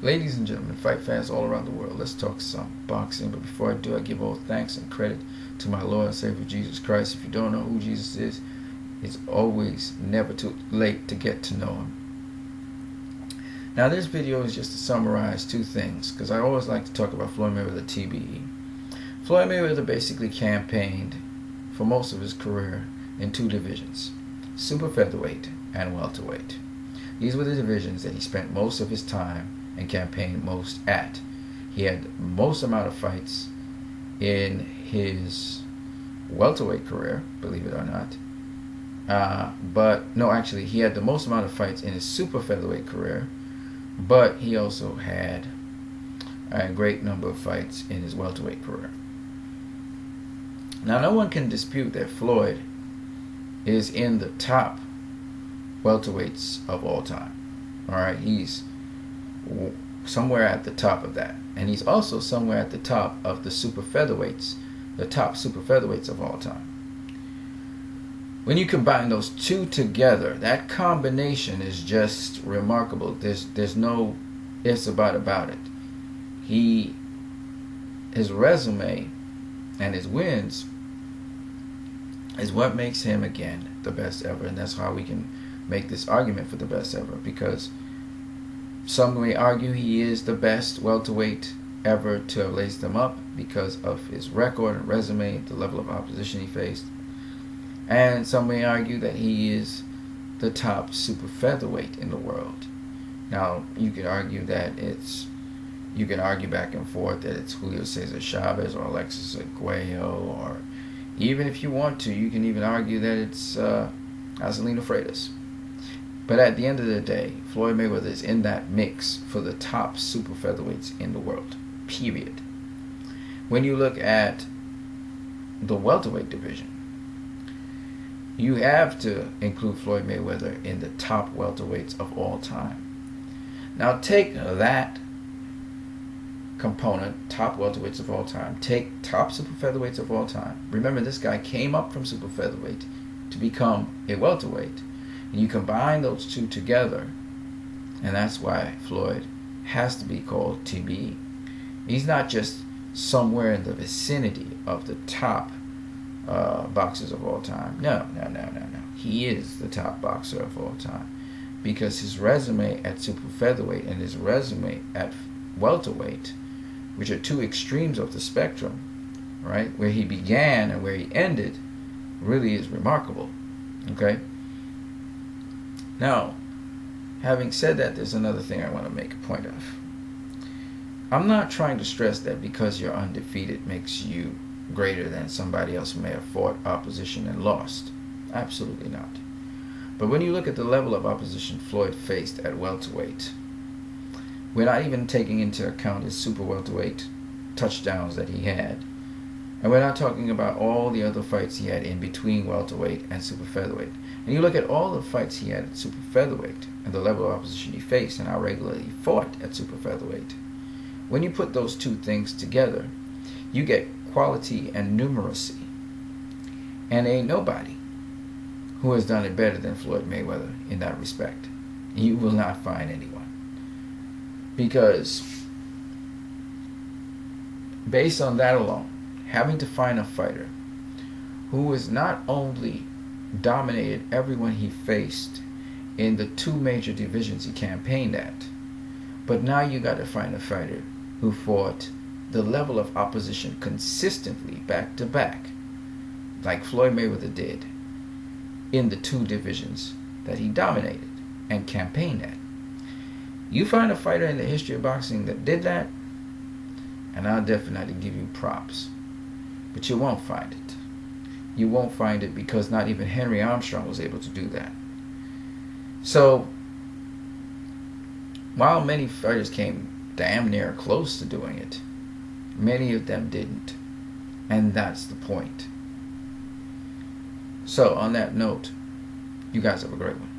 Ladies and gentlemen, fight fans all around the world, let's talk some boxing. But before I do, I give all thanks and credit to my Lord and Savior Jesus Christ. If you don't know who Jesus is, it's always never too late to get to know him. Now this video is just to summarize two things, because I always like to talk about Floyd Mayweather TBE. Floyd Mayweather basically campaigned for most of his career in two divisions, super featherweight and welterweight. These were the divisions that he spent most of his time and campaigned most at. He had the most amount of fights in his welterweight career, believe it or not. But no, actually, he had the most amount of fights in his super featherweight career, but he also had a great number of fights in his welterweight career. Now, no one can dispute that Floyd is in the top welterweights of all time. All right, he's somewhere at the top of that, and he's also somewhere at the top of the super featherweights, the top super featherweights of all time. When you combine those two together, that combination is just remarkable. There's no ifs about it. His resume and his wins is what makes him, again, the best ever, and that's how we can make this argument for the best ever, because some may argue he is the best welterweight ever to have laced them up because of his record and resume, the level of opposition he faced. And some may argue that he is the top super featherweight in the world. Now, you can argue you can argue back and forth that it's Julio Cesar Chavez or Alexis Arguello, or even if you want to, you can even argue that it's Azelino Freitas. But at the end of the day, Floyd Mayweather is in that mix for the top super featherweights in the world, period. When you look at the welterweight division, you have to include Floyd Mayweather in the top welterweights of all time. Now take that component, top welterweights of all time, take top super featherweights of all time. Remember, this guy came up from super featherweight to become a welterweight. And you combine those two together, and that's why Floyd has to be called TBE. He's not just somewhere in the vicinity of the top boxers of all time. No. He is the top boxer of all time, because his resume at super featherweight and his resume at welterweight, which are two extremes of the spectrum, right, where he began and where he ended, really is remarkable. Okay? Now, having said that, there's another thing I want to make a point of. I'm not trying to stress that because you're undefeated makes you greater than somebody else who may have fought opposition and lost. Absolutely not. But when you look at the level of opposition Floyd faced at welterweight, we're not even taking into account his super welterweight touchdowns that he had. And we're not talking about all the other fights he had in between welterweight and super featherweight. And you look at all the fights he had at super featherweight and the level of opposition he faced and how regularly he fought at super featherweight. When you put those two things together, you get quality and numeracy. And ain't nobody who has done it better than Floyd Mayweather in that respect. You will not find anyone. Because based on that alone, having to find a fighter who is not only dominated everyone he faced in the two major divisions he campaigned at, but now you got to find a fighter who fought the level of opposition consistently back to back, like Floyd Mayweather did in the two divisions that he dominated and campaigned at. You find a fighter in the history of boxing that did that, and I'll definitely give you props. But you won't find it. You won't find it because not even Henry Armstrong was able to do that. So, while many fighters came damn near close to doing it, many of them didn't. And that's the point. So, on that note, you guys have a great one.